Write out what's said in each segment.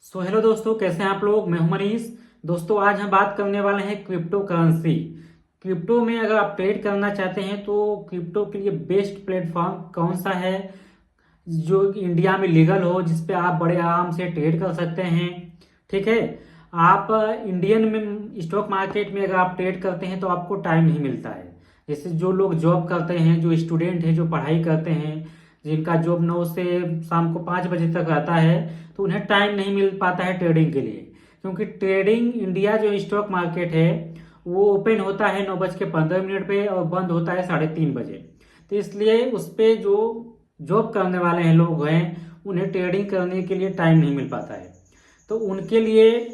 Hello दोस्तों, कैसे हैं आप लोग। मैं हूं मनीष। दोस्तों, आज हम बात करने वाले हैं क्रिप्टो करेंसी। क्रिप्टो में अगर आप ट्रेड करना चाहते हैं तो क्रिप्टो के लिए बेस्ट प्लेटफॉर्म कौन सा है जो इंडिया में लीगल हो, जिस पे आप बड़े आराम से ट्रेड कर सकते हैं। ठीक है। आप इंडियन में स्टॉक मार्केट में अगर आप ट्रेड करते हैं तो आपको टाइम नहीं मिलता है। जैसे जो लोग जॉब करते हैं, जो स्टूडेंट हैं, जो पढ़ाई करते हैं, जिनका जॉब 9 से शाम को 5 बजे तक रहता है, तो उन्हें टाइम नहीं मिल पाता है ट्रेडिंग के लिए। क्योंकि ट्रेडिंग इंडिया जो स्टॉक मार्केट है वो ओपन होता है 9:15 पे और बंद होता है 3:30 बजे। तो इसलिए उस पे जो जॉब करने वाले हैं लोग हैं, उन्हें ट्रेडिंग करने के लिए टाइम नहीं मिल पाता है। तो उनके लिए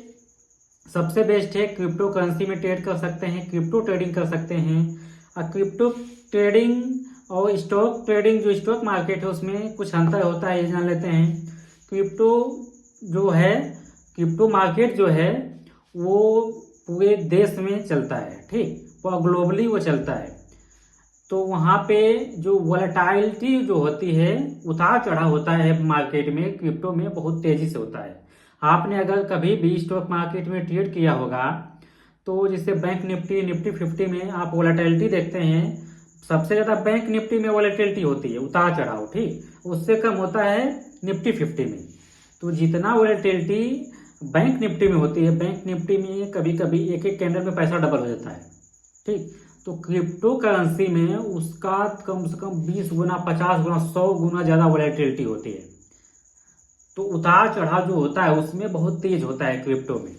सबसे बेस्ट है क्रिप्टो करेंसी में ट्रेड कर सकते हैं, क्रिप्टो ट्रेडिंग कर सकते हैं। और क्रिप्टो ट्रेडिंग और स्टॉक ट्रेडिंग, जो स्टॉक मार्केट है उसमें कुछ अंतर होता है, ये जान लेते हैं। क्रिप्टो जो है, क्रिप्टो मार्केट जो है वो पूरे देश में चलता है। ठीक, पूरा ग्लोबली वो चलता है। तो वहाँ पे जो वोलेटाइलिटी जो होती है, उतार चढ़ाव होता है मार्केट में, क्रिप्टो में बहुत तेजी से होता है। आपने अगर कभी भी स्टॉक मार्केट में ट्रेड किया होगा तो जैसे बैंक निफ्टी, निफ्टी 50 में आप वोलेटिलिटी देखते हैं, सबसे ज्यादा बैंक निफ्टी में वोलेटिलिटी होती है, उतार चढ़ाव। ठीक, उससे कम होता है निफ्टी 50 में। तो जितना वोलेटिलिटी बैंक निफ्टी में होती है, बैंक निफ्टी में कभी कभी एक एक कैंडल में पैसा डबल हो जाता है। ठीक, तो क्रिप्टो करेंसी में उसका कम से कम 20 गुना, 50 गुना, 100 गुना ज्यादा वोलेटिलिटी होती है। तो उतार चढ़ाव जो होता है उसमें बहुत तेज होता है क्रिप्टो में।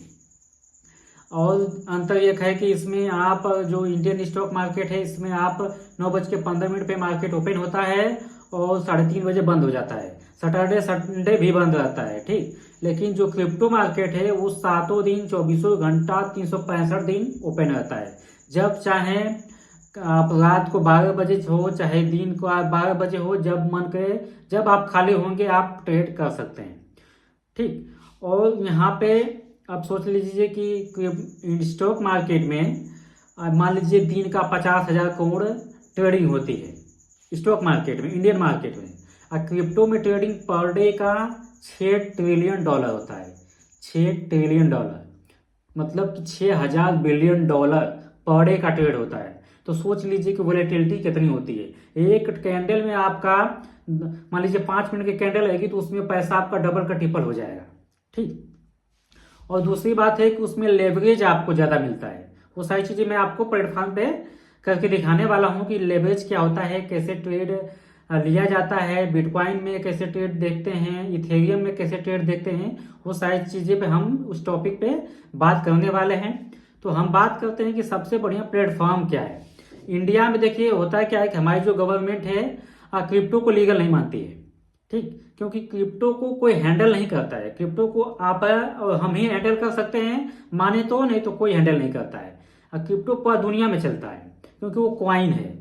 और अंतर यह है कि इसमें आप जो इंडियन स्टॉक मार्केट है, इसमें आप 9:15 पे मार्केट ओपन होता है और 3:30 बजे बंद हो जाता है। सैटरडे संडे भी बंद रहता है। ठीक, लेकिन जो क्रिप्टो मार्केट है वो सातों दिन, 24 घंटा, 365 दिन ओपन रहता है। जब चाहे आप रात को 12 बजे हो, चाहे दिन को आप 12 बजे हो, जब मन करे, जब आप खाली होंगे आप ट्रेड कर सकते हैं। ठीक, और यहाँ पे आप सोच लीजिए कि स्टॉक मार्केट में मान लीजिए दिन का 50,000 करोड़ ट्रेडिंग होती है स्टॉक मार्केट में, इंडियन मार्केट में। और क्रिप्टो में ट्रेडिंग पर डे का $6 ट्रिलियन होता है। $6 ट्रिलियन मतलब कि $6,000 बिलियन पर डे का ट्रेड होता है। तो सोच लीजिए कि वोलेटिलिटी कितनी होती है। एक कैंडल में आपका मान लीजिए 5 मिनट की कैंडल आएगी तो उसमें पैसा आपका डबल का ट्रिपल हो जाएगा। ठीक, और दूसरी बात है कि उसमें लेवरेज आपको ज़्यादा मिलता है। वो सारी चीज़ें मैं आपको प्लेटफॉर्म पे करके दिखाने वाला हूँ कि लेवरेज क्या होता है, कैसे ट्रेड लिया जाता है, बिटकॉइन में कैसे ट्रेड देखते हैं, इथेरियम में कैसे ट्रेड देखते हैं। वो सारी चीज़ें पे हम उस टॉपिक पे बात करने वाले हैं। तो हम बात करते हैं कि सबसे बढ़िया प्लेटफॉर्म क्या है। इंडिया में देखिए होता क्या है कि हमारी जो गवर्नमेंट है क्रिप्टो को लीगल नहीं मानती है। ठीक, क्योंकि क्रिप्टो को कोई हैंडल नहीं करता है। क्रिप्टो को आप और हम ही हैंडल कर सकते हैं, माने तो, नहीं तो कोई हैंडल नहीं करता है। और क्रिप्टो पूरा दुनिया में चलता है क्योंकि वो क्वाइन है।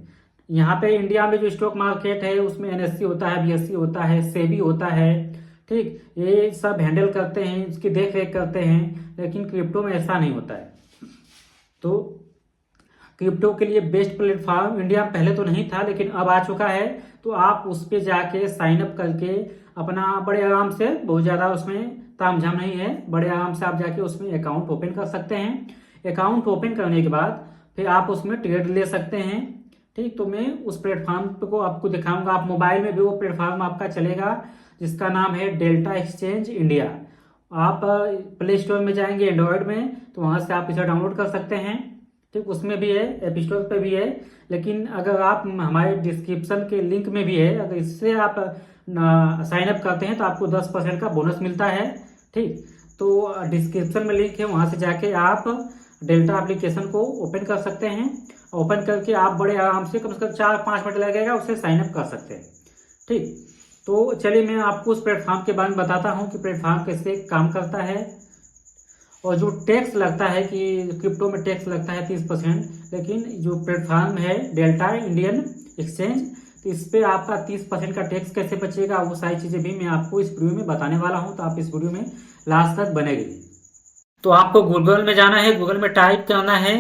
यहाँ पे इंडिया में जो स्टॉक मार्केट है उसमें एनएससी होता है, बीएससी होता है, सेबी होता है। ठीक, ये सब हैंडल करते हैं, इसकी देख रेख करते हैं, लेकिन क्रिप्टो में ऐसा नहीं होता है। तो क्रिप्टो के लिए बेस्ट प्लेटफॉर्म इंडिया में पहले तो नहीं था, लेकिन अब आ चुका है। तो आप उस पर जाके साइन अप करके अपना बड़े आराम से, बहुत ज़्यादा उसमें तामझाम नहीं है, बड़े आराम से आप जाके उसमें अकाउंट ओपन कर सकते हैं। अकाउंट ओपन करने के बाद फिर आप उसमें ट्रेड ले सकते हैं। ठीक, तो मैं उस प्लेटफॉर्म को आपको दिखाऊंगा। आप मोबाइल में भी वो प्लेटफॉर्म आपका चलेगा जिसका नाम है डेल्टा एक्सचेंज इंडिया। आप प्ले स्टोर में जाएंगे एंड्रॉयड में, तो वहां से आप इसे डाउनलोड कर सकते हैं। ठीक, उसमें भी है, ऐप स्टोर पे भी है। लेकिन अगर आप हमारे डिस्क्रिप्शन के लिंक में भी है, अगर इससे आप साइन अप करते हैं तो आपको 10% का बोनस मिलता है। ठीक, तो डिस्क्रिप्शन में लिंक है, वहां से जाके आप डेल्टा एप्लीकेशन को ओपन कर सकते हैं। ओपन करके आप बड़े आराम से कम 4-5 मिनट लगेगा, उससे साइन अप कर सकते हैं। ठीक, तो चलिए मैं आपको उस प्लेटफॉर्म के बारे में बताता हूँ कि प्लेटफॉर्म कैसे काम करता है। और जो टैक्स लगता है कि क्रिप्टो में टैक्स लगता है 30%, लेकिन जो प्लेटफॉर्म है डेल्टा इंडियन एक्सचेंज, तो इस पे आपका 30% का टैक्स कैसे बचेगा, वो सारी चीजें भी मैं आपको इस वीडियो में बताने वाला हूं। तो आप इस वीडियो में लास्ट तक बने रहिए। तो आपको गूगल में जाना है, गूगल में टाइप करना है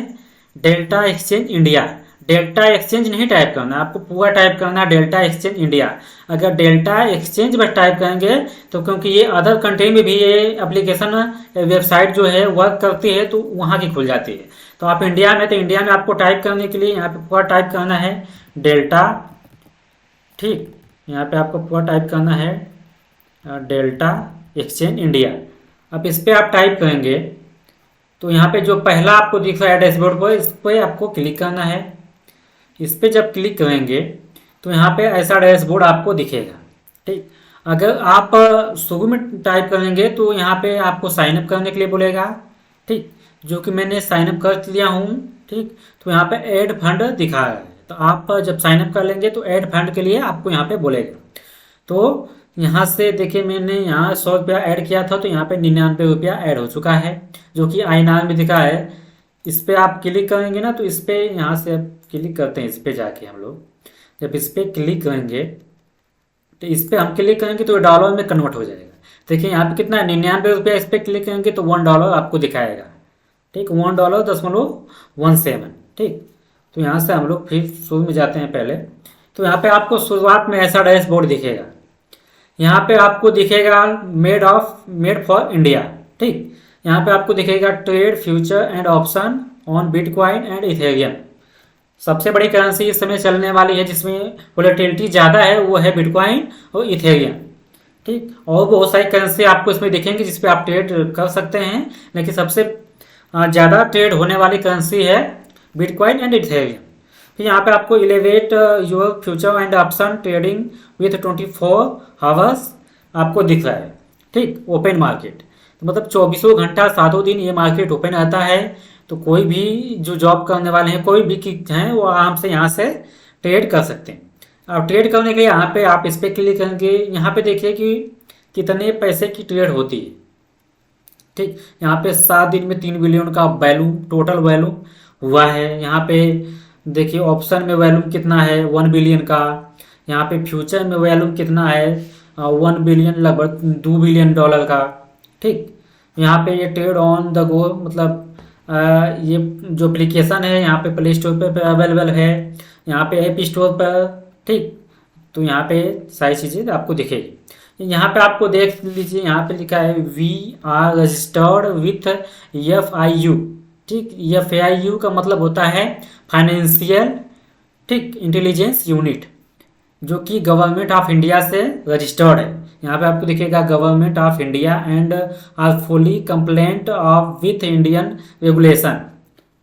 delta Exchange India. Delta exchange नहीं टाइप करना, आपको पूरा टाइप करना है डेल्टा एक्सचेंज इंडिया। अगर डेल्टा एक्सचेंज बस टाइप करेंगे तो क्योंकि ये अदर कंट्री में भी ये एप्लीकेशन वेबसाइट जो है वर्क करती है तो वहाँ की खुल जाती है। तो आप इंडिया में, तो इंडिया में आपको टाइप करने के लिए यहाँ पे पूरा टाइप करना है डेल्टा, ठीक, यहाँ पे आपको पूरा टाइप करना है डेल्टा एक्सचेंज इंडिया। अब इस पर आप टाइप करेंगे तो यहाँ पे जो पहला आपको दिख रहा है डैशबोर्ड पर, इस पर आपको क्लिक करना है। इस पर जब क्लिक करेंगे तो यहाँ पे ऐसा डैशबोर्ड आपको दिखेगा, ठीक। अगर आप शुरू में टाइप करेंगे तो यहाँ पे आपको साइन अप करने के लिए बोलेगा, ठीक, जो कि मैंने साइन अप कर लिया हूँ, ठीक। तो यहाँ पे ऐड फंड दिखा रहा है, तो आप जब साइन अप कर लेंगे तो ऐड फंड के लिए आपको यहाँ पे बोलेगा। तो यहाँ से देखिए मैंने यहाँ 100 रुपया ऐड किया था तो यहाँ पे 99 रुपया ऐड हो चुका है, जो कि INR में दिखा है। इस पर आप क्लिक करेंगे ना, तो इस पर यहाँ से आप क्लिक करते हैं, इस पर जाके हम लोग जब इस पर क्लिक करेंगे तो इस पर हम क्लिक करेंगे तो डॉलर में कन्वर्ट हो जाएगा। देखिए यहाँ पे कितना है, 99 रुपया। इस पर क्लिक करेंगे तो $1 आपको दिखाएगा, ठीक, $1.17, ठीक। तो यहाँ से हम लोग फिर शुरू में जाते हैं पहले। तो यहाँ पे आपको शुरुआत में ऐसा डैशबोर्ड दिखेगा, यहाँ पे आपको दिखेगा मेड फॉर इंडिया, ठीक। यहाँ पे आपको दिखेगा trade future and option on bitcoin and Ethereum. सबसे बड़ी करेंसी इस समय चलने वाली है जिसमें वोलेटिलिटी ज़्यादा है, वो है बिटकॉइन और इथेरियम, ठीक। और बहुत सारी करेंसी आपको इसमें दिखेंगी जिस पे आप ट्रेड कर सकते हैं, लेकिन सबसे ज़्यादा ट्रेड होने वाली करेंसी है बिटकॉइन एंड इथेरियम। फिर यहाँ पे आपको elevate your future and option trading with 24 hours आपको दिख रहा है, ठीक, ओपन मार्केट। तो मतलब 24 घंटा 7 दिन ये मार्केट ओपन रहता है। तो कोई भी जो जॉब करने वाले हैं, कोई भी हैं, वो आराम से यहाँ से ट्रेड कर सकते हैं। अब ट्रेड करने के लिए यहाँ पे आप इस पर क्लिक करेंगे, यहाँ पे देखिए कि कितने पैसे की ट्रेड होती है, ठीक। यहाँ पे 7 दिन में 3 बिलियन का वैल्यू, टोटल वैल्यू हुआ है। यहाँ पे देखिए ऑप्शन में वैल्यू कितना है, 1 बिलियन का। यहाँ पे फ्यूचर में वैल्यू कितना है, 1 बिलियन, लगभग $2 बिलियन का, ठीक। यहाँ पे ये ट्रेड ऑन द गो, मतलब ये जो एप्लीकेशन है यहाँ पे प्ले स्टोर पे अवेलेबल है, यहाँ पे ऐप स्टोर पर, ठीक। तो यहाँ पे सारी चीज़ें आपको दिखेगी। यहाँ पे आपको देख लीजिए, यहाँ पे लिखा है we are registered with FIU, ठीक। FIU का मतलब होता है फाइनेंशियल, ठीक, इंटेलिजेंस यूनिट, जो कि गवर्नमेंट ऑफ इंडिया से रजिस्टर्ड है। यहाँ पे आपको दिखेगा government of India and are fully compliant of with Indian regulation,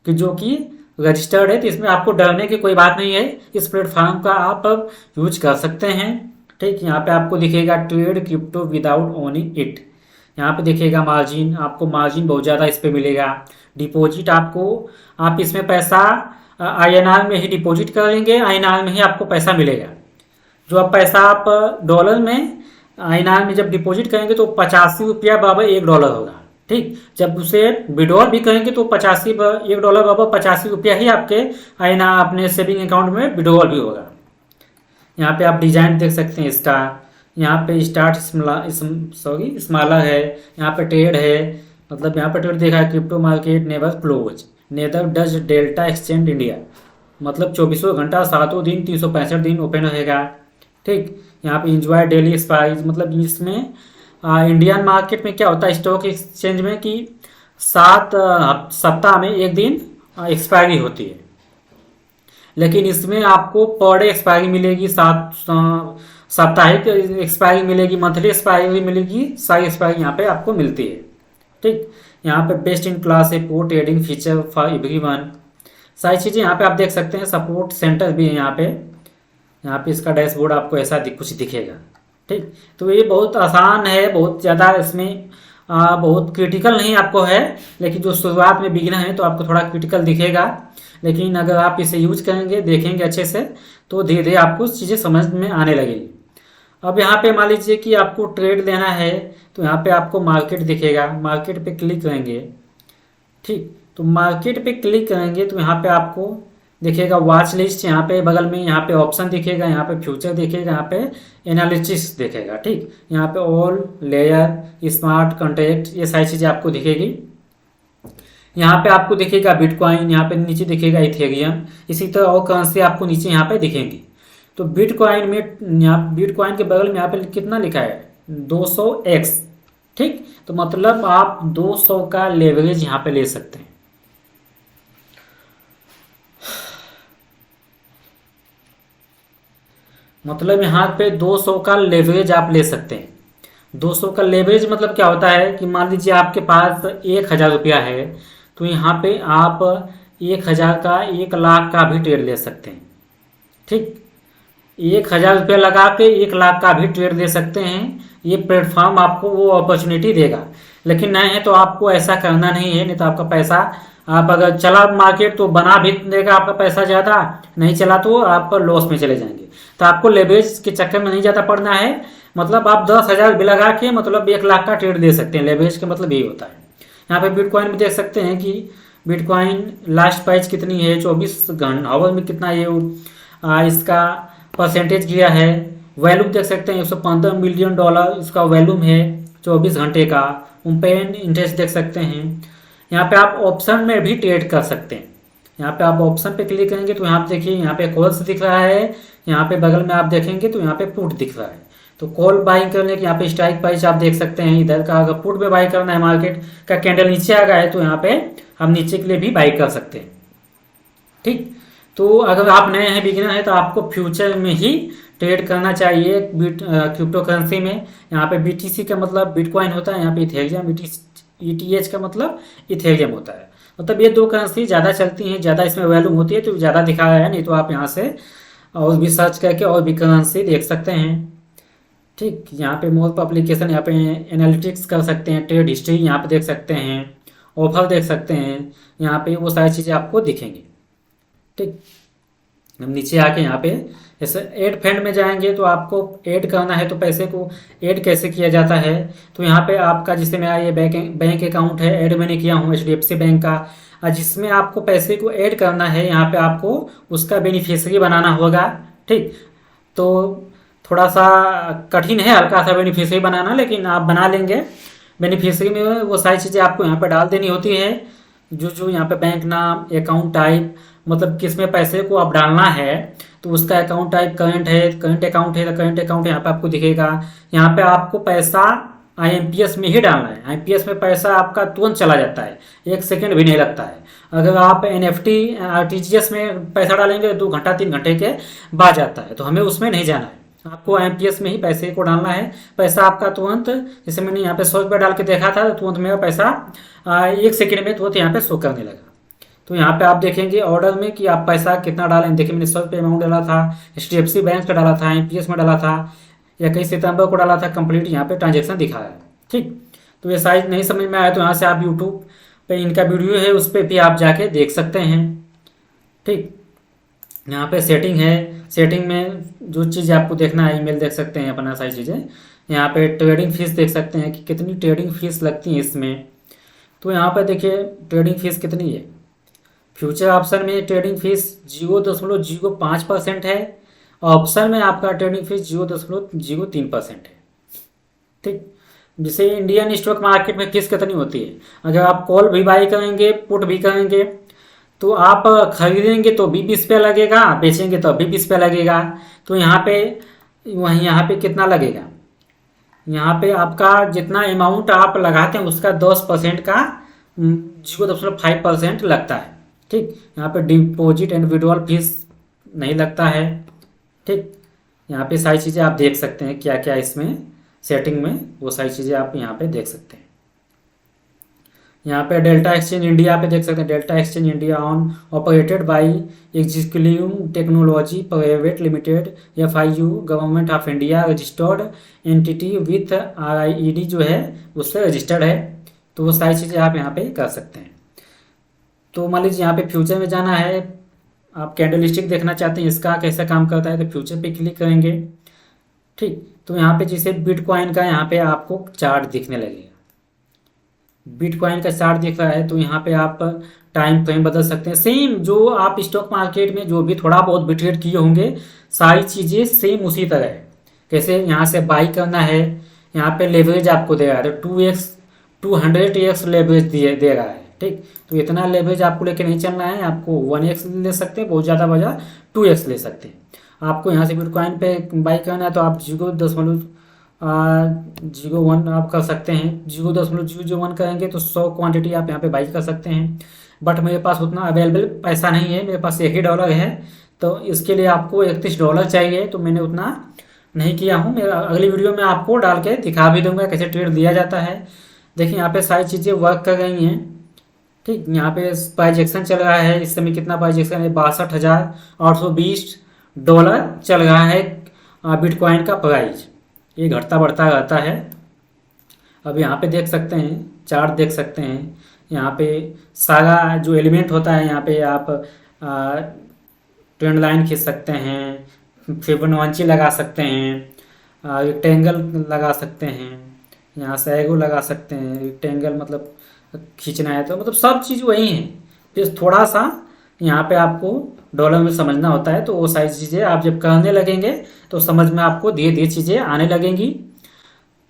कि जो कि रजिस्टर्ड है। तो इसमें आपको डरने की कोई बात नहीं है, इस प्लेटफॉर्म का आप यूज कर सकते हैं, ठीक। यहाँ पे आपको दिखेगा trade crypto without owning it. यहाँ पे दिखेगा मार्जिन, आपको मार्जिन बहुत ज़्यादा इस पर मिलेगा। डिपॉजिट आपको, आप इसमें पैसा INR में ही डिपॉजिट करेंगे, INR में ही आपको पैसा मिलेगा। जो आप पैसा आप डॉलर में INR में जब डिपॉजिट करेंगे तो 85 रुपया बराबर $1 होगा, ठीक। जब उसे विड्रॉल भी करेंगे तो $1 बराबर 85 रुपया ही आपके INR अपने सेविंग अकाउंट में विड्रॉल भी होगा। यहाँ पे आप डिजाइन देख सकते हैं इसका, यहाँ पे स्टार्ट स्मॉलर है, यहाँ पे ट्रेड है, मतलब यहाँ पे ट्रेड देखा है crypto market never close neither does Delta Exchange India, मतलब 24 घंटा 7 दिन 365 दिन ओपन रहेगा, ठीक। यहाँ पे इंजॉय डेली एक्सपायरी, मतलब इसमें इंडियन मार्केट में क्या होता है स्टॉक एक्सचेंज में कि 7 सप्ताह में 1 दिन एक्सपायरी होती है, लेकिन इसमें आपको पर डे एक्सपायरी मिलेगी, 7 साप्ताहिक एक्सपायरी मिलेगी, मंथली एक्सपायरी मिलेगी, सारी एक्सपायरी यहाँ पे आपको मिलती है, ठीक। यहाँ पे बेस्ट इन क्लास है, port trading feature for everyone, सारी चीज़ें यहाँ पे आप देख सकते हैं। सपोर्ट सेंटर भी है यहाँ पे इसका डैशबोर्ड आपको ऐसा कुछ दिखेगा, ठीक। तो ये बहुत आसान है, बहुत ज़्यादा इसमें बहुत क्रिटिकल नहीं आपको है, लेकिन जो शुरुआत में बिगिनर है तो आपको थोड़ा क्रिटिकल दिखेगा, लेकिन अगर आप इसे यूज करेंगे, देखेंगे अच्छे से, तो धीरे धीरे आपको चीज़ें समझ में आने लगेगी। अब यहाँ पे मान लीजिए कि आपको ट्रेड लेना है, तो यहाँ पे आपको मार्केट दिखेगा, मार्केट पे क्लिक करेंगे, ठीक। तो मार्केट पे क्लिक करेंगे तो यहाँ पे आपको दिखेगा वॉच लिस्ट, यहाँ पे बगल में यहाँ पे ऑप्शन दिखेगा, यहाँ पे फ्यूचर दिखेगा, यहाँ पे एनालिसिस दिखेगा, ठीक। यहाँ पे ऑल लेयर स्मार्ट कॉन्ट्रैक्ट, ये सारी चीज़ें आपको दिखेगी। यहाँ पे आपको दिखेगा बिटकॉइन, यहाँ पे नीचे दिखेगा इथेरियम, इसी तरह और करेंसी आपको नीचे यहाँ पे दिखेंगी। तो बिटकॉइन में यहाँ बिटकॉइन के बगल में यहाँ पे कितना लिखा है 200x, ठीक। तो मतलब आप 200 का लेवरेज यहाँ पे ले सकते हैं। मतलब यहाँ पे 200 का लेवरेज आप ले सकते हैं। 200 का लेवरेज मतलब क्या होता है कि मान लीजिए आपके पास 1000 रुपया है, तो यहाँ पे आप 1000 का 1 लाख का भी ट्रेड ले सकते हैं, ठीक। 1000 रुपया लगा के 1 लाख का भी ट्रेड दे सकते हैं। ये प्लेटफॉर्म आपको वो अपॉर्चुनिटी देगा। लेकिन नहीं है तो आपको ऐसा करना नहीं है, नहीं तो आपका पैसा, आप अगर चला मार्केट तो बना भी देगा आपका पैसा ज़्यादा, नहीं चला तो आप लॉस में चले जाएंगे। तो आपको लेवरेज के चक्कर में नहीं ज़्यादा पड़ना है। मतलब आप 10,000 भी लगा के मतलब 1 लाख का ट्रेड दे सकते हैं। लेवरेज का मतलब यही होता है। यहाँ पे बिटकॉइन में देख सकते हैं कि बिटकॉइन लास्ट प्राइस कितनी है, 24 आवर में कितना ये इसका परसेंटेज किया है। वैल्यूम देख सकते हैं $115 मिलियन इसका वैल्यूम है 24 घंटे का। कंपेन इंटरेस्ट देख सकते हैं। यहाँ पे आप ऑप्शन में भी ट्रेड कर सकते हैं। यहाँ पे आप ऑप्शन पे क्लिक करेंगे तो यहाँ पे देखिए, यहाँ पे कॉल्स दिख रहा है, यहाँ पे बगल में आप देखेंगे तो यहाँ पे पुट दिख रहा है। तो कॉल बाइंग करने के यहाँ पे स्ट्राइक प्राइस आप देख सकते हैं इधर का। अगर पुट पे बाई करना है, मार्केट का कैंडल नीचे आ गया है तो यहाँ पे हम नीचे के लिए भी बाई कर सकते हैं, ठीक। तो अगर आप नए हैं, बिगिनर हैं, तो आपको फ्यूचर में ही ट्रेड करना चाहिए क्रिप्टो करेंसी में। यहाँ पे BTC का मतलब बिटकॉइन होता है, यहाँ पे इथेरियम ETH का मतलब इथेरियम होता है। मतलब ये 2 करेंसी ज़्यादा चलती हैं, ज़्यादा इसमें वैल्यू होती है तो ज़्यादा दिखा रहा है। नहीं तो आप यहाँ से और भी सर्च करके और भी करेंसी देख सकते हैं, ठीक। यहाँ पे मोर पब्लिकेशन, यहाँ पे एनालिटिक्स कर सकते हैं, ट्रेड हिस्ट्री यहाँ पे देख सकते हैं, ऑफर देख सकते हैं। यहाँ पे वो सारी चीज़ें आपको दिखेंगी, ठीक। हम नीचे आके यहाँ पे जैसे ऐड फंड में जाएंगे तो आपको ऐड करना है। तो पैसे को ऐड कैसे किया जाता है, तो यहाँ पे आपका, जिससे मेरा ये बैंक अकाउंट है, ऐड मैंने किया हूँ HDFC बैंक का, और जिसमें आपको पैसे को ऐड करना है, यहाँ पे आपको उसका बेनिफिशियरी बनाना होगा, ठीक। तो थोड़ा सा कठिन है हल्का सा बेनिफिशियरी बनाना, लेकिन आप बना लेंगे। बेनिफिशियरी में वो सारी चीज़ें आपको यहाँ पे डाल देनी होती है, जो यहाँ पे बैंक नाम, अकाउंट टाइप, मतलब किस में पैसे को आप डालना है तो उसका अकाउंट टाइप करंट है, करंट अकाउंट है तो करंट अकाउंट यहाँ पे आपको दिखेगा। यहाँ पे आपको पैसा IMPS में ही डालना है। IMPS में पैसा आपका तुरंत चला जाता है, 1 सेकंड भी नहीं लगता है। अगर आप NFT RTGS में पैसा डालेंगे 2 घंटा 3 घंटे के बाद जाता है, तो हमें उसमें नहीं जाना है। आपको IMPS में ही पैसे को डालना है। पैसा आपका तुरंत, जैसे मैंने यहाँ पे 100 रुपये डाल के देखा था, तो तुरंत मेरा पैसा 1 सेकंड में तुरंत यहाँ पे शो करने लगा। तो यहाँ पे आप देखेंगे ऑर्डर में कि आप पैसा कितना डालें। देखिए मैंने 100 रुपये अमाउंट डाला था, HDFC बैंक का डाला था, IMPS में डाला था, 21 सितंबर को डाला था, कंप्लीट यहाँ पे ट्रांजेक्शन दिखा है, ठीक। तो ये साइज नहीं समझ में आया तो यहाँ से आप यूट्यूब पे इनका वीडियो है, उस पर भी आप जाके देख सकते हैं, ठीक। यहाँ पे सेटिंग है, सेटिंग में जो चीज़ आपको देखना है, ईमेल देख सकते हैं, अपना सारी चीज़ें। यहाँ पे ट्रेडिंग फीस देख सकते हैं कि कितनी ट्रेडिंग फीस लगती है इसमें। तो यहाँ पर देखिए ट्रेडिंग फीस कितनी है। फ्यूचर ऑप्शन में ट्रेडिंग फीस 0.05% है, ऑप्शन में आपका ट्रेडिंग फीस 0.03% है, ठीक। जैसे इंडियन स्टॉक मार्केट में फीस कितनी होती है, अगर आप कॉल भी बाई करेंगे, पुट भी करेंगे, तो आप खरीदेंगे तो भी 20 रुपया लगेगा, बेचेंगे तो भी 20 रुपया लगेगा। तो यहाँ पे कितना लगेगा, यहाँ पे आपका जितना अमाउंट आप लगाते हैं उसका 10% का 0.5% लगता है, ठीक। यहाँ पे डिपॉजिट एंड विड्रॉल फीस नहीं लगता है, ठीक। यहाँ पे सारी चीज़ें आप देख सकते हैं क्या क्या इसमें सेटिंग में, वो सारी चीज़ें आप यहाँ पे देख सकते हैं। यहाँ पे डेल्टा एक्सचेंज इंडिया पे देख सकते हैं, delta Exchange India on operated by executive technology private limited FIU government of India registered entity with RIED जो है उससे रजिस्टर्ड है। तो वो सारी चीज़ें आप यहाँ पे कर सकते हैं। तो मान लीजिए यहाँ पे फ्यूचर में जाना है, आप कैंडलस्टिक देखना चाहते हैं इसका कैसा काम करता है, तो फ्यूचर पे क्लिक करेंगे, ठीक। तो यहाँ पे जैसे बिटकॉइन का यहाँ पे आपको चार्ट दिखने लगेगा, बिटकॉइन का चार्ट दिख रहा है, तो यहाँ पे आप टाइम फ्रेम बदल सकते हैं। सेम जो आप स्टॉक मार्केट में जो भी थोड़ा बहुत भी ट्रेड किए होंगे, सारी चीज़ें सेम उसी तरह है। कैसे यहाँ से बाई करना है, यहाँ पे लेवरेज आपको दे रहा है, तो 200x लेवरेज दे रहा है, ठीक। तो इतना लेवरेज आपको लेके नहीं चलना है, आपको 1x ले सकते हैं, बहुत ज़्यादा बजा 2x ले सकते हैं। आपको यहाँ से बिटकॉइन पे बाई करना है तो आप 0.01 आप कर सकते हैं, 0.001 करेंगे तो 100 क्वांटिटी आप यहाँ पे बाई कर सकते हैं। बट मेरे पास उतना अवेलेबल पैसा नहीं है, मेरे पास $1 है, तो इसके लिए आपको $31 चाहिए, तो मैंने उतना नहीं किया हूँ। मेरा अगली वीडियो में आपको डाल के दिखा भी दूंगा कैसे ट्रेड दिया जाता है। देखिए यहाँ पे सारी चीज़ें वर्क कर रही हैं, ठीक। यहाँ पे प्राइस एक्शन चल रहा है, इस समय कितना प्राइस एक्शन है, $62,820 चल रहा है बिटकॉइन का प्राइस। ये घटता बढ़ता रहता है। अब यहाँ पे देख सकते हैं, चार्ट देख सकते हैं, यहाँ पे सारा जो एलिमेंट होता है, यहाँ पे आप ट्रेंड लाइन खींच सकते हैं, फिबोनाची लगा सकते हैं, रेक्टेंगल लगा सकते हैं, यहाँ से एगो लगा सकते हैं। रेक्टेंगल मतलब खींचना है तो मतलब सब चीज़ वही है, फिर थोड़ा सा यहाँ पे आपको डॉलर में समझना होता है। तो वो सारी चीज़ें आप जब करने लगेंगे तो समझ में आपको धीरे धीरे चीज़ें आने लगेंगी।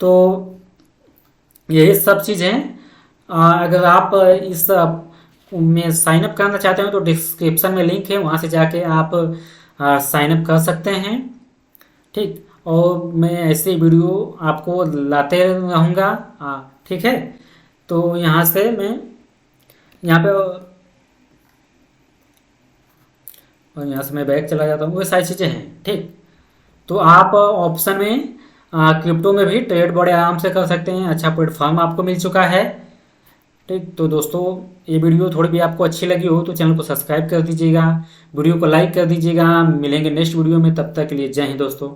तो यही सब चीज़ें अगर आप इस में साइन अप करना चाहते हो तो डिस्क्रिप्शन में लिंक है, वहाँ से जाके आप साइन अप कर सकते हैं, ठीक। और मैं ऐसे वीडियो आपको लाते रहूँगा, ठीक है। तो यहाँ से मैं यहाँ पे और यहाँ से मैं बैक चला जाता हूँ, वो सारी चीज़ें हैं, ठीक। तो आप ऑप्शन में क्रिप्टो में भी ट्रेड बड़े आराम से कर सकते हैं, अच्छा प्लेटफॉर्म आपको मिल चुका है, ठीक। तो दोस्तों ये वीडियो थोड़ी भी आपको अच्छी लगी हो तो चैनल को सब्सक्राइब कर दीजिएगा, वीडियो को लाइक कर दीजिएगा। मिलेंगे नेक्स्ट वीडियो में, तब तक के लिए जय हिंद दोस्तों।